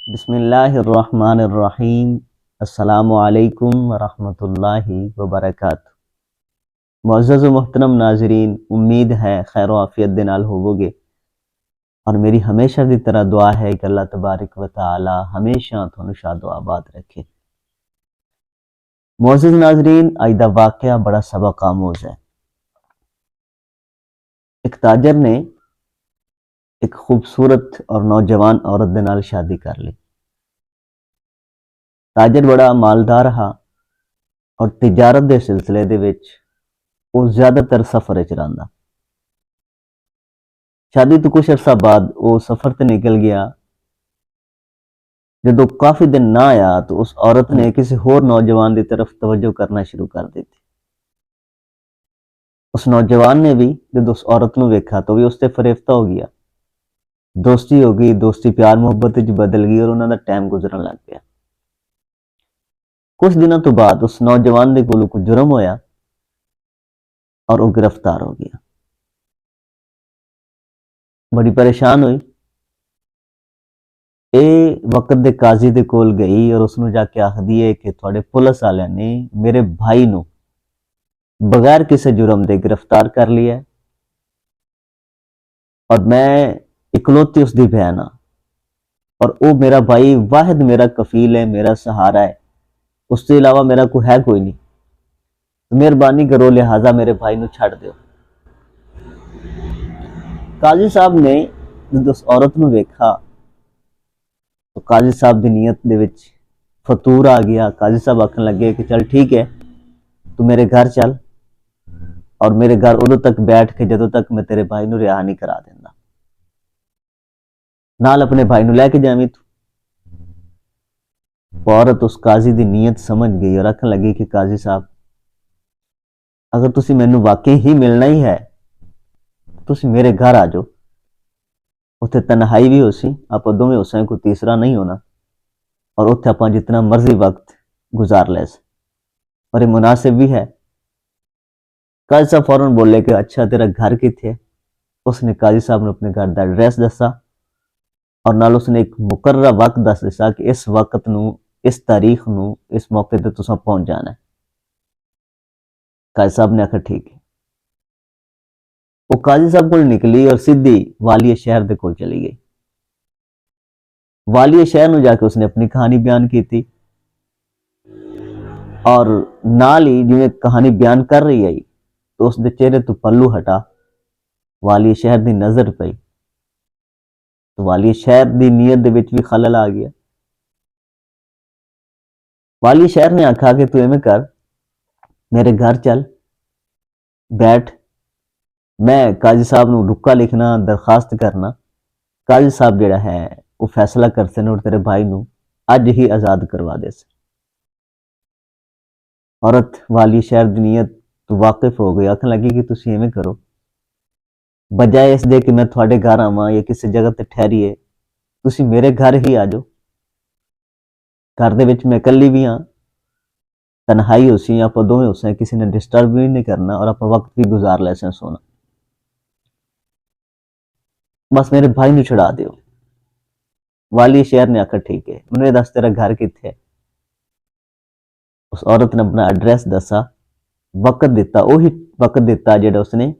बिस्मिल्लाहिर्रहमानिर्रहीम। अस्सलामु अलैकुम वरहमतुल्लाहि वबरकातुहू। मुअज़्ज़ज़ व मोहतरम नाज़रीन, उम्मीद है खैर आफियत दे नाल होवोगे और मेरी हमेशा की तरह दुआ है कि अल्लाह तबारक व तआला हमेशा तुहानू शादो आबाद रखे। मुअज़्ज़ज़ नाज़रीन, अज दा वाक़या बड़ा सबक आमोज़ है। एक ताजर ने एक खूबसूरत और नौजवान औरत दे नाल शादी कर ली। ताजर बड़ा मालदार हा और तिजारत के सिलसिले दे विच वो ज़्यादातर सफ़र च रहिंदा। शादी तो कुछ अरसा बाद वो सफ़र ते निकल गया। जदों काफ़ी दिन ना आया तो उस औरत ने किसी होर नौजवान की तरफ तवज्जो करना शुरू कर दी थी। उस नौजवान ने भी जब उस औरत को वेखा तो भी उससे फरेफ्ता हो गया। दोस्ती हो गई, दोस्ती प्यार मुहब्बत च बदल गई और उन्होंने टाइम गुजरन लग गया। कुछ दिनों तो बाद उस नौजवान के कोलों कोई जुर्म होया और वो गिरफ्तार हो गया। बड़ी परेशान हुई। ये वक्त दे काजी दे कोल गई और उसने जाके आखदी है कि थोड़े पुलिस वाले ने मेरे भाई नू बगैर किसी जुर्म दे गिरफ्तार कर लिया है और मैं इकलौती उसकी बहन हाँ और वो मेरा भाई वाहिद मेरा कफील है, मेरा सहारा है। उसके अलावा मेरा कोई है कोई नहीं। तो मेहरबानी करो, लिहाजा मेरे भाई नू छड़ दो। काजी साहब ने जब उस औरत नू वेखा तो काजी साहब की नीयत दे विच फतूर आ गया। काजी साहब आखन लगे कि चल ठीक है, तू मेरे घर चल और मेरे घर उदों तक बैठ के जदों तक मैं तेरे भाई नू रिहा नहीं करा देंदा, नाल अपने भाई नू लैके जावीं तू। औरत उस काजी की नीयत समझ गई और आखन लगी कि काजी साहब, अगर तुसी मैनू वाकई ही मिलना ही है तुसी मेरे घर आ जाओ। उत्थे तन्हाई भी हो सी, आप दोवें होसां, कोई तीसरा नहीं होना और उत्थे आप जितना मर्जी वक्त गुजार ले और ये मुनासिब भी है। काजी साहब फौरन बोले कि अच्छा तेरा घर कित्थे है। उसने काजी साहब ने अपने घर का एड्रैस दसा और नाल उसने एक मुकर्रर वक्त दस दिता कि इस वक्त नू, इस तारीख नू, इस मौके पर तुसां पहुंच जाना है। काजी साहब ने आखा ठीक है। वो काजी साहब को निकली और सीधी वालिया शहर के कोल चली गई। वालिया शहर में जाके उसने अपनी कहानी बयान की थी और नाल ही जिवें कहानी बयान कर रही है तो उसके चेहरे तो पल्लू हटा, वालिया शहर की नजर पई तो वालिया शहर की नीयत दे विच भी खलल आ गया। वालिया शहर ने आखा कि तू इवें कर, मेरे घर चल बैठ, मैं काजी साहब नू रुका लिखना, दरखास्त करना। काजी साहब जिहड़ा है वो फैसला करते हैं और तेरे भाई नू अज ही आज़ाद करवा दे। औरत वाली शहर की नीयत तो वाकिफ हो गई। आखन लगी कि तुसीं इवें करो, बजाए इस दे कि मैं थोड़े घर आवां या किसी जगह ते ठहरीए, तुसीं मेरे घर ही आ जाओ। घर दे विच मैं कल्ली भी हाँ, तन्हाई हो सी, आप दोवें हो सी, किसी ने डिस्टर्ब भी नहीं करना और आप वक्त भी गुजार ले सें सोना। बस मेरे भाई नू छुड़ा दियो। वाली शहर ने आखा ठीक है, मैनूं दस तेरा घर कित्थे है। उस औरत ने अपना एड्रैस दसा, वक्त दिता, उही वक्त दिता जिहड़ा उसने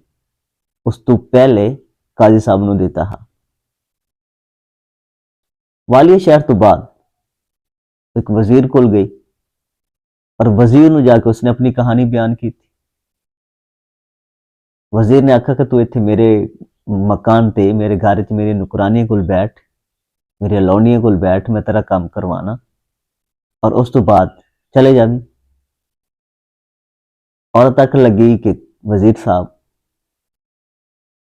उस तो पहले काजी साहब नू दिता हा। वालिया शहर तो बाद एक वजीर कोल गई और वजीर नू जाके उसने अपनी कहानी बयान की थी। वजीर ने आखा कि तू इत्थे मेरे मकान ते, मेरे घर च मेरी नुकरानी कोल बैठ, मेरी अलौनिया कोल बैठ, मैं तेरा काम करवाना और उस तो बाद चले जावी। औरत आखन लगी कि वजीर साहब,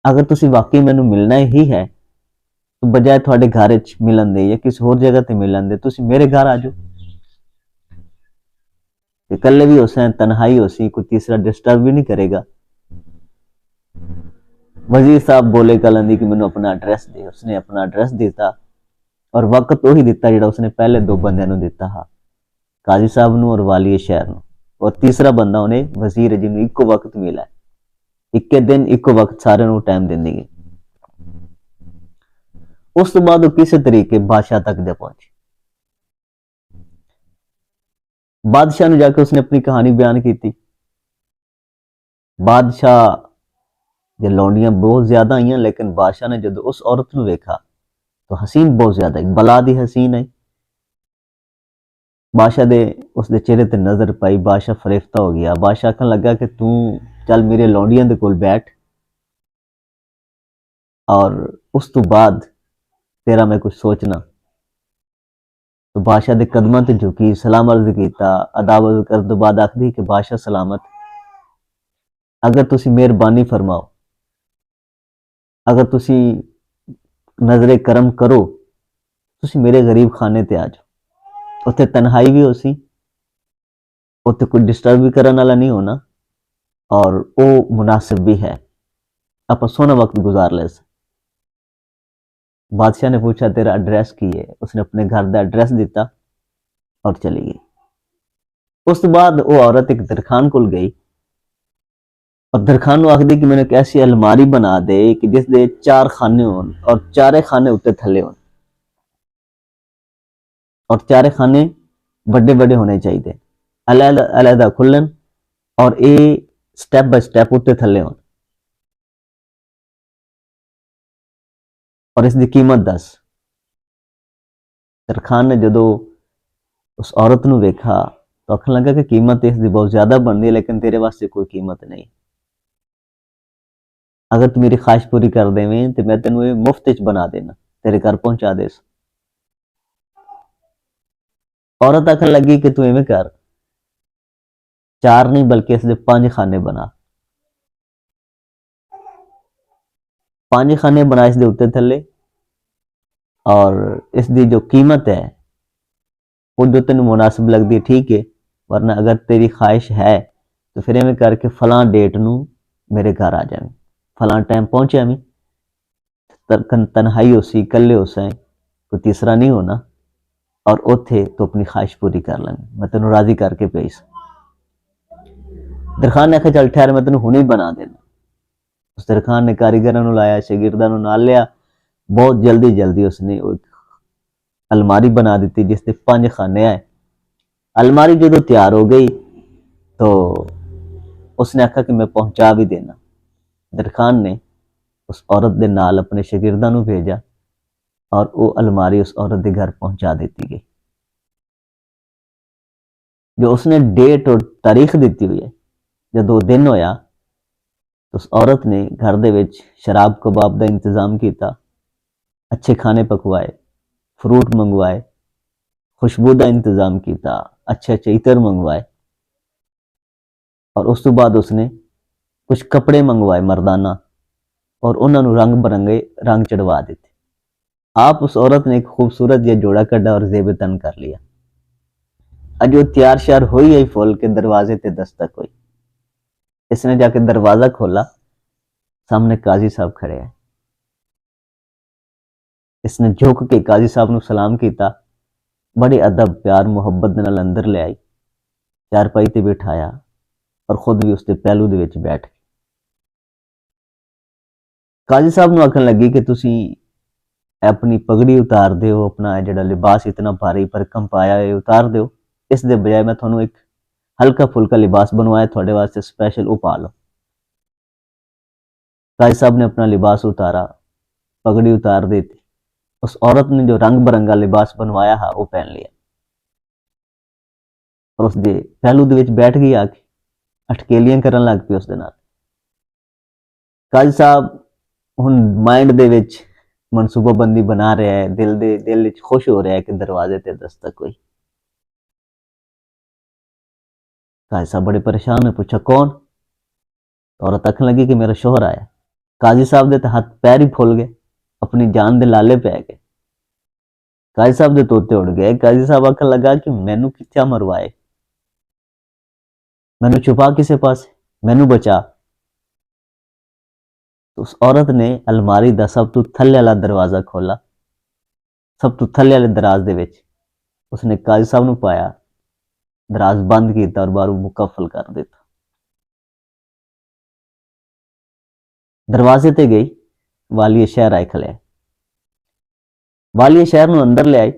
अगर तुसीं वाकई मैनू मिलना ही है तो बजाय थोड़े घर च मिलन दे या किसी होर जगह ते मिलन दे, तुसीं मेरे घर आ जाओ। इकल्ले भी हो सी, तन्हाई हो सी, कोई तीसरा डिस्टर्ब भी नहीं करेगा। वजीर साहब बोले कलंदी कि मैनू अपना एड्रैस दे। उसने अपना एड्रैस दिता और वक्त उही दिता जिहड़ा उसने पहले दो बंदियां नू दिता हा, काजी साहब नू और वालिया शहर नू। और तीसरा बंदा उन्हें वजीर है जिन्होंने इको वक्त मिला है, इक्के दिन इको वक्त सारे नू टाइम देंदी गई। उस तो बाद वो किसी तरीके बादशाह तक दे पहुंचे। बादशाह ने जाके उसने अपनी कहानी बयान की थी। बादशाह जो लौंडियां बहुत ज्यादा आई, लेकिन बादशाह ने जो उस औरत को वेखा तो हसीन बहुत ज्यादा बला दी हसीन है। बादशाह दे उसके चेहरे ते नजर पाई, बादशाह फरेफ्ता हो गया। बादशाह कहने लगा कि तू चल मेरे लौंडियां दे कोल बैठ और उस तो बाद तेरा मैं कुछ सोचना। तो बादशाह दे कदमां ते झुकी, सलाम अर्ज किया। अदाब अर्ज कर तो बाद आखदी कि बादशाह सलामत, अगर तुसी मेहरबानी फरमाओ, अगर तुसी नजरे करम करो, तुसी मेरे गरीब खाने ते आ जाओ। उत्थे तन्हाई भी होसी, उत्थे कोई डिस्टर्ब भी करने वाला नहीं होना और वो मुनासिब भी है, आप सोना वक्त गुजार ले। बादशाह ने पूछा तेरा एड्रेस की है, उसने अपने घर का एड्रेस दिता और चली गई। उस बाद वो औरत एक दरखान को गई और दरखान आखदी कि मैंने एक ऐसी अलमारी बना दे कि जिस दे 4 खाने हो और चारे खाने उत्ते थले हो और चारे खाने बड़े बड़े होने चाहिए, अलग खुलन और ये स्टेप बाय स्टेप उत्ते थले हो और इसकी कीमत दस। तरखान ने जो उस औरत को वेखा तो आखन लगा कि कीमत इसकी बहुत ज्यादा बनती है, लेकिन तेरे वास्ते कोई कीमत नहीं। अगर तू मेरी ख्वाहिश पूरी कर देवें तो मैं तेन मुफ्त च बना देना, तेरे घर पहुंचा दे। औरत आखन लगी कि तू इवें कर, 4 नहीं बल्कि इसके 5 खाने बना। 5 खाने बना इसके उत्ते थले और इसकी जो कीमत है वो जो तेन मुनासिब लगती है ठीक है, वरना अगर तेरी ख्वाहिश है तो फिर इवें करके फलां डेट नू मेरे घर आ जाए, फलां टाइम पहुंचे मैं, तन्हाई होसी, कल्ले होसें, कोई तीसरा नहीं होना और उथे तो अपनी ख्वाहिश पूरी कर लेंगे, मैं तेन राजी करके पेश। दरखान ने आखिया चल ठहर, मैं तेन हुणे बना देना। उस दरखान ने कारीगरों लाया, शागिर्दां नाल लिया, बहुत जल्दी जल्दी उसने अलमारी बना दी जिसके 5 खाने आए। अलमारी जो तैयार हो गई तो उसने आखा कि मैं पहुंचा भी देना। दरखान ने उस औरत के नाल अपने शागिर्दां नूं भेजा और वो अलमारी उस औरत के घर पहुंचा दी गई। जो उसने डेट और तारीख दी हुई है, जो दिन होया तो उस औरत ने घर दे विच शराब कबाब का इंतजाम किया, अच्छे खाने पकवाए, फ्रूट मंगवाए, खुशबू का इंतजाम किया, अच्छे अच्छे इतर मंगवाए और उस तो बाद उसने कुछ कपड़े मंगवाए मर्दाना और उन्होंने रंग बिरंगे रंग चढ़वा दिते। आप उस औरत ने एक खूबसूरत यह जोड़ा कड़ा और जेब तन कर लिया। अज वो तैयार श्यार हुई है फुल के दरवाजे ते दस्तक हुई। इसने जाके दरवाजा खोला, सामने काजी साहब खड़े हैं। इसने झुक के काजी साहब ने सलाम किया, बड़े अदब प्यार मुहब्बत नाल अंदर ले आई, चारपाई ते बिठाया और खुद भी उसके पहलू दे विच बैठ गई। काजी साहब ने आखन लगी कि तुसी अपनी पगड़ी उतार दो, अपना जिहड़ा लिबास इतना भारी भरकम पाया है उतार दो, इस दे बजाय मैं थोनों एक हल्का फुल्का लिबास बनवाया थोड़े वास्ते स्पेशल, वो पा लो। काजी साहब ने अपना लिबास उतारा, पगड़ी उतार दी थी। उस औरत ने जो रंग बिरंगा लिबास बनवाया है वो पहन लिया और उसके पहलू दे विच बैठ गई, आके अटकेलियां करन लग पई उसदे नाल। काजी साहब हुण माइंड दे विच मनसूबाबंदी बना रहा है, दिल विच खुश हो रहा है कि दरवाजे ते दस्तक हुई। काजी साहब बड़े परेशान ने पूछा कौन? तो औरत आखन लगी कि मेरा शोहर आया। काजी साहब दे हाथ पैर ही फुल गए, अपनी जान दे लाले पै गए। काजी साहब दे तोते उड़ गए। काजी साहब आखन लगा कि मैनू कित्थे मरवाए, मैनू छुपा किसे पास, मैनू बचा। तो उस औरत ने अलमारी का सब तो थल्ले वाला दरवाजा खोला, सब तो थल्ले वाले दराज दे विच उसने काजी साहब नू पाया, दराज बंद किया और बाहरों मुकफल कर दिता। दरवाजे ते गई, वाली शहर आए खले, वाली शहर नू अंदर ले आई,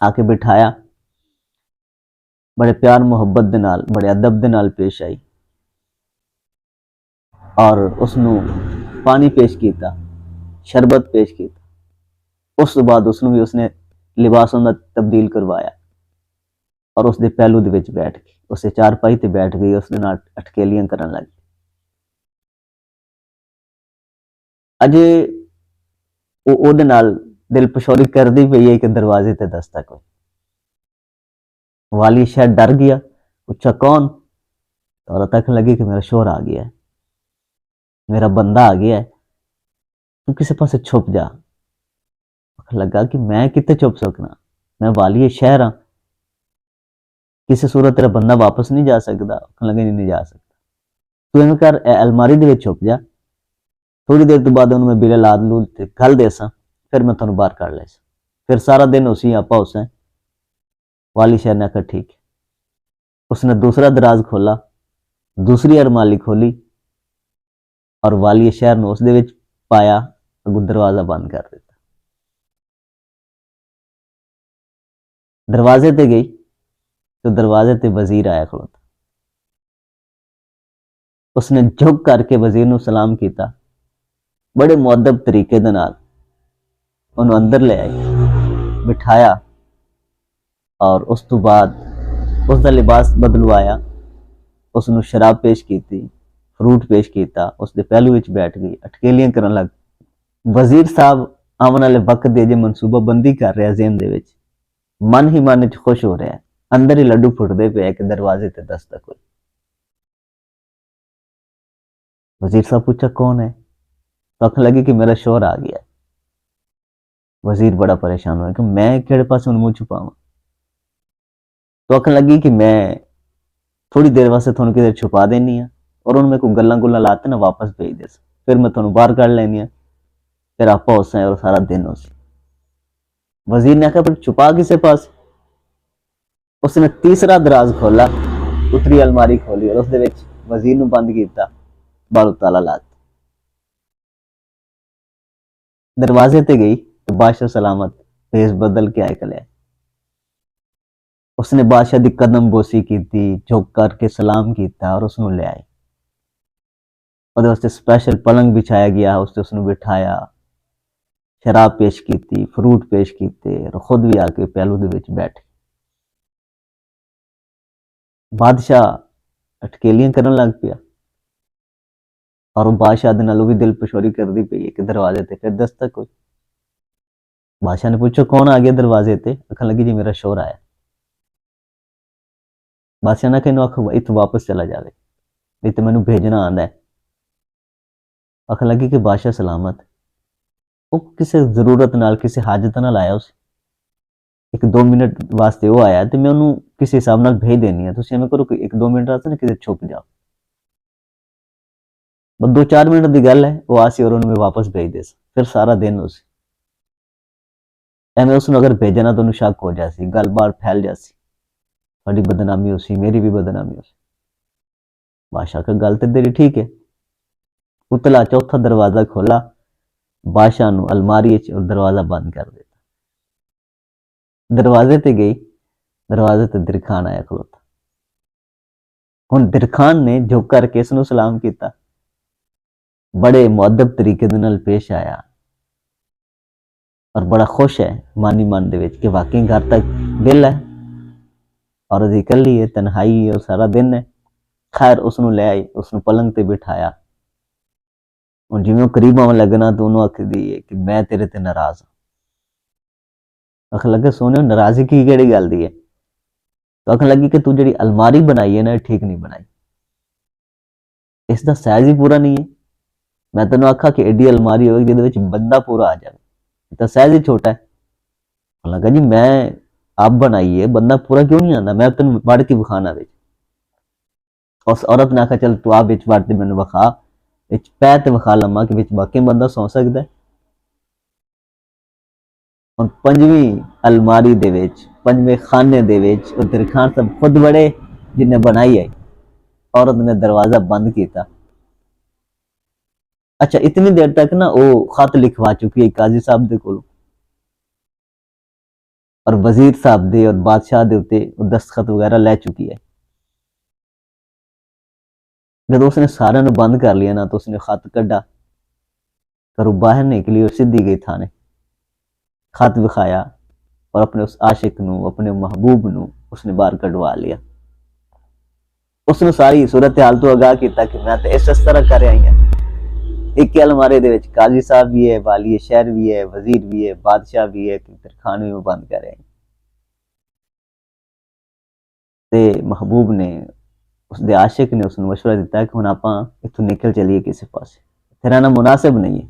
आके बिठाया बड़े प्यार मुहब्बत दे नाल, बड़े अदब दे नाल पेश आई और उसनू पानी पेश किया, शरबत पेश किया। उस तो बाद उसनू भी उसने लिबास उन्दा तब्दील करवाया और उसके पहलू दे विच बैठ गई, उसे चारपाई ते बैठ गई, उसदे नाल अटकेलियां करन लग गई। अजे वो ओदे नाल दिल पछोरी करदी पई है कि दरवाजे ते दस्तक हुई। वाली शायद डर गया, पूछा कौन? तो औरत आखन लगी कि मेरा शोर आ गया है, मेरा बंदा आ गया है, तू किसी पासे छुप जा। लगा कि मैं कितने छुप सकना, मैं वाली शहर हाँ, किसी सूरत तेरा बंदा वापस नहीं जा सकता। लगे नहीं जा सकता, तू इवें कर अलमारी दे विच छुप जा, थोड़ी देर तो बाद मैं बिले ला लू गल देसा, फिर मैं तुहानू बाहर कढ़ लेसा। फिर सारा दिन उसी आपा उस वाली शहर ने आखा ठीक है। उसने दूसरा दराज खोला, दूसरी अलमारी खोली और वाली शहर ने उसदे विच पाया, अगू दरवाजा बंद कर दिता। दरवाजे ते गई तो दरवाजे ते वजीर आया खड़ोता। उसने झुक करके वजीर नू सलाम किया, बड़े मुअद्दब तरीके दे नाल उन्होंने अंदर ले आई, बिठाया और उस तो बाद उसका लिबास बदलवाया, उसनू शराब पेश की, फ्रूट पेश किया, उसके पहलू विच बैठ गई, अटकेलियां करन लग। वजीर साहब आने वाले वक्त दे जे मनसूबाबंदी कर रहा ज़हन दे विच, मन ही मन च खुश हो रहा है, अंदर ही लड्डू फुटते पे कि दरवाजे ते दस्तक हुई। वजीर साहब पूछा कौन है? तो आखन लगी कि मेरा शोर आ गया। वजीर बड़ा परेशान हुआ कि मैं केड़े पास मुंह छुपावा। तो आखन लगी कि मैं थोड़ी देर वास्ते थोनू किधर छुपा देनी है और उन्होंने को गल्ला गुल्ला लाते ना वापस भेज दे, फिर मैं थोनू बाहर कढ़ लैनी है, फिर आपा उस और सारा दिन उस। वजीर ने आखा पर छुपा किसे पास? उसने तीसरा दराज खोला, उतरी अलमारी खोली और उसदे विच वजीर नू बंद किया, बाहरों ताला ला दिता। दरवाजे ते गई तो बादशाह सलामत भेस बदल के आए कले। उसने बादशाह की कदम बोसी की, झुक करके सलाम किया और उसनू ले आए। ਉਹਦੇ ਵਾਸਤੇ स्पैशल पलंग बिछाया गया, उसने उसनू बिठाया, शराब पेश की, फ्रूट पेश किए और खुद भी आके पहलू दे विच बैठे। बादशाह अटकेलियां करन लग पिया और बादशाह दे नाल भी दिल पछोरी करदी पई है कि दरवाजे ते फिर दस्तक हुई। बादशाह ने पूछा कौन आ गया दरवाजे ते? आखन लगी जी मेरा शोर आया। बादशाह ने कहा आख इतों वापस चला जाए, नहीं तो मैनू भेजना आंदा है। आखन लगी कि बादशाह सलामत, वो किसी जरूरत नाल किसी हाजत नाल आया, उस एक दो मिनट वास्ते वो आया तो मैं उन्होंने किसी हिसाब नाल भेज देनी है, तुम एवं करो कि एक दो मिनट वास्ते ना किसी छुप जाओ, बस दो चार मिनट की गल है, वो आसी और उन्होंने वापस भेज दे, फिर सारा दिन उस एवं उसने अगर भेजना तो शक हो जासी, गल बार फैल जासी, थोड़ी बदनामी हो सी, मेरी भी बदनामी हो सी। बादशाह का गल तो तेरी ठीक है। उतला चौथा दरवाजा खोला, बादशाह नू अलमारी और दरवाजा बंद कर दिया। दरवाजे ते गई, दरवाजे ते दिरखान आया खलोता। हुण दिरखान ने झुक करके इसनू सलाम किया, बड़े मुअद्दब तरीके दे नाल पेश आया और बड़ा खुश है मानी मन दे विच कि वाकई घर तक दिल है और अजी कली है, तन्हाई है और सारा दिन है। खैर उसनू ले आई, उसनू पलंग ते बिठाया, हुण जिवें करीब आवन लगना तो उन्होंने आखदी है कि मैं तेरे ते नाराज हाँ। आखन लगे सोने नाराजगी की केड़ी गल दी है? तो आखन लगी कि तू जी अलमारी बनाई है ना ठीक नहीं बनाई, इसका साइज ही पूरा नहीं है। मैं तेन आखा कि एडी अलमारी होगी जिहदे बंदा पूरा आ जाए, तो साइज ही छोटा है। लगा जी मैं आप बनाई है, बंदा पूरा क्यों नहीं आता, मैं तेन वड़ के विखाना बिच। उस औरत ने आखा चल तू आ बिच वड़ के मैनू विखा, बिच पै ते विखा लमा कि बिच वाकई बंदा सौ सकता है। और पंजवीं अलमारी दे विच, पंजवें खाने दे विच और दिरखान सब खुद बड़े जिन्हें बनाई है। औरत ने दरवाजा बंद किया। अच्छा इतनी देर तक ना वो खत लिखवा चुकी है काजी साहब दे कोल, और वजीर साहब दे और बादशाह दे उत्ते दस्तखत वगैरह लै चुकी है। जब उसने सारे ने बंद कर लिया ना तो उसने खत कढ़ा, घरों बाहर निकली और सीधी गई थाने, खत विखाया और अपने उस आशिक नू, अपने महबूब नू उसने बाहर कढ़वा लिया। उसने सारी सूरत हाल तो आगाह किया कि मैं तो इस तरह कर आई हाँ। एक अलमारे दे विच काजी साहब भी है, वाली शहर भी है, वजीर भी है, बादशाह भी है, तरखान भी बंद कर आई। ते महबूब ने, उसके आशिक ने उसने मशवरा दिता कि हुण आपां इत्थों निकल चलीए किसी पासे, तेरा ना मुनासिब नहीं है,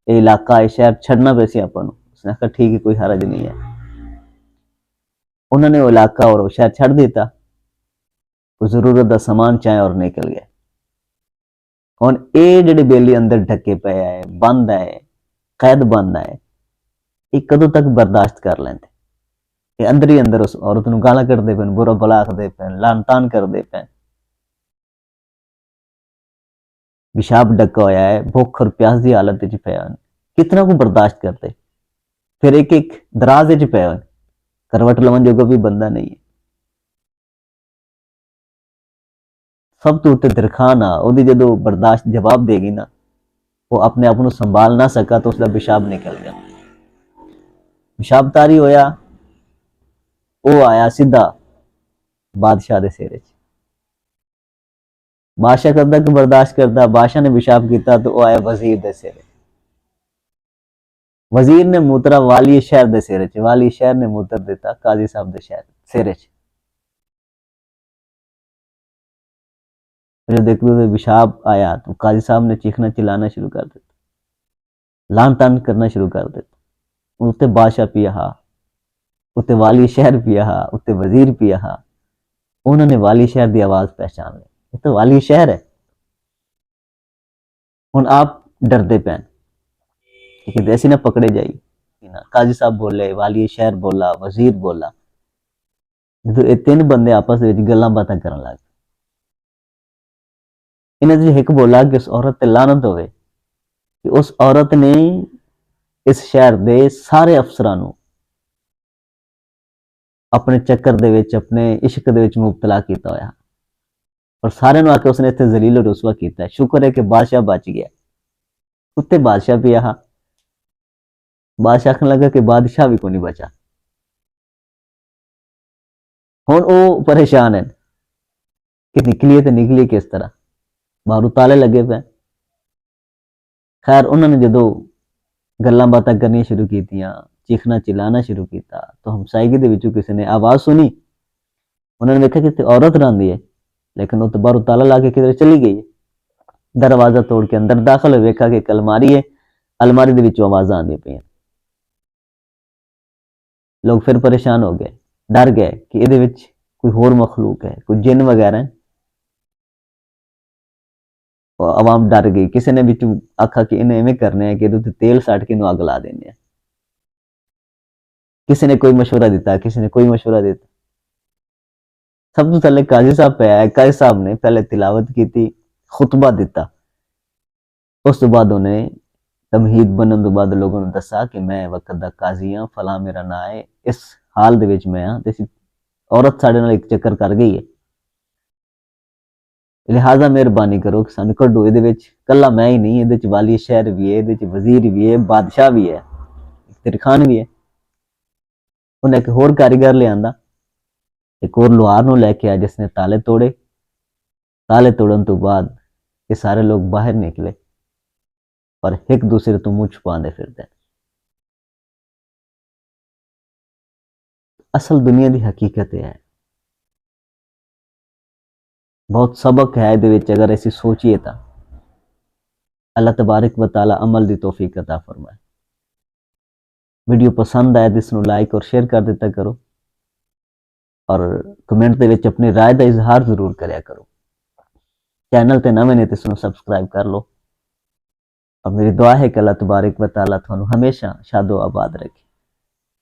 ये इलाका, ये शहर छड़ना पैसी आपां नूं। उसने कहा ठीक है, कोई हरज नहीं है। उन्होंने वो इलाका और वो शहर छड़ दिता, जरूरत का समान चाहे और निकल गया। हुण ये जिहड़े बेली अंदर ढके पे है, बंद है, कैद बंद है, ये कदों तक बर्दाश्त कर लेंदे? ये अंदर ही अंदर उस औरत नूं गालां कढदे पे, बुरा भला आखदे पे, लान तान करदे पे। पेशाब डका होया है, भुख और प्यास की हालत च पे होन, कितना को बर्दाश्त करते? फिर एक एक दराज च पे होन, करवट लवन जोगा भी बंदा नहीं है। सब तो उत्ते दरखान आ, ओदी जदों बर्दाश्त जवाब देगी ना, वो अपने आप को संभाल ना सका तो उसका पेशाब निकल गया। पेशाब तारी होया, वो आया सीधा बादशाह दे सिर च। बादशाह कद तक बर्दाश्त करता? बादशाह ने पेशाब किया तो वो आया वजीर दे सिर। वजीर ने मूतरा वाली शहर दे सिर च, वाली शहर ने मूत्र दिता काजी साहब दे शहर सिर च। जो देखते हुए पेशाब आया तो काजी साहब ने चीखना चिल्लाना शुरू कर दिता, लान तान करना शुरू कर दिता। उत्ते बादशाह पिया हा, उत्ते वाली शहर पिया हा, उत्ते वजीर पिया हा। उन्होंने वाली शहर की आवाज पहचान ली, ये तो वाली शहर है। हुण आप डरते पैन कि ऐसी ना पकड़े जाइए। काजी साहब बोले, वाली शहर बोला, वजीर बोला। जो ये तीन बंदे आपस में गल्लां बातां करन लग, इन्हें एक बोला कि उस औरत ते लानत होवे कि उस औरत ने इस शहर दे सारे अफसरां नूं अपने चक्कर दे विच, अपने इश्क दे विच मुबतला कीता होया और सारे नूं आके उसने इत्थे जलील और रुसवा कीता है। शुक्र है कि बादशाह बच गया। उत्ते बादशाह भी आहा, बादशाह आखन लगा कि बादशाह भी कोई नहीं बचा। हुण वो परेशान है कि निकलिए तो निकलिए किस तरह, बाहरों ताले लगे पे। खैर उन्होंने जदों गल्लां बातां करनियां शुरू कीतियां, चीखना चिल्लाना शुरू किया तो हमसायगी दे विचों किसी ने आवाज सुनी। उन्होंने देखा कि औरत रही है, लेकिन वो तो बाहरों ताला ला के किधर चली गई है। दरवाजा तोड़ के अंदर दाखिल हो, वेखा कि एक अलमारी है, अलमारी दे विचों आवाज़ां आंदियां पईयां। लोग फिर परेशान हो गए, डर गए कि इहदे विच कोई होर मखलूक है, कोई जिन वगैरह है। आवाम डर गई। किसी ने बिचों आखा कि इन्हें इवें करने है कि इहदे उत्ते तेल सट के इहनूं अग ला देने। किसी ने कोई मशवरा दिता, किसी ने कोई मशवरा दिता। सब तो थले काजी साहब पे आया। काजी साहब ने पहले तिलावत की थी, खुतबा दिता, उस तो बाद उन्हें तमहीद बनने तो बाद लोगों ने दसा कि मैं वक्त दा काजी हाँ, फला मेरा ना है, इस हाल दे विच मैं हाँ, ते औरत साडे नाल एक चक्कर कर गई है, लिहाजा मेहरबानी करो कि सानू कड्डो इहदे विच। कल्ला मैं ही नहीं, इहदे च वाली शहर भी है, इहदे च वजीर भी है, बादशाह भी है, तरखान भी है। उन्हें एक होर कारीगर लियांदा, एक और लोहार नूं लैके आया जिसने ताले तोड़े। ताले तोड़न तो बाद ये सारे लोग बाहर निकले और एक दूसरे तो मुंह छुपाते फिरते। असल दुनिया की हकीकत यह है, बहुत सबक है इहदे विच अगर असीं सोचीए तां। अल्लाह तबारक व तआला अमल दी तौफीक अता फरमाए। वीडियो पसंद आए तो इसनूं लाइक और शेयर कर दिता करो और कमेंट दे विच अपनी राय का इजहार जरूर करया करो। चैनल ते नवें ने तो इसनूं सबसक्राइब कर लो और मेरी दुआ है कि अल्लाह तबारक व तआला तुहानूं हमेशा शादो आबाद रखे।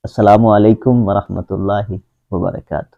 अस्सलामु अलैकुम व रहमतुल्लाहि व बरकातुहू।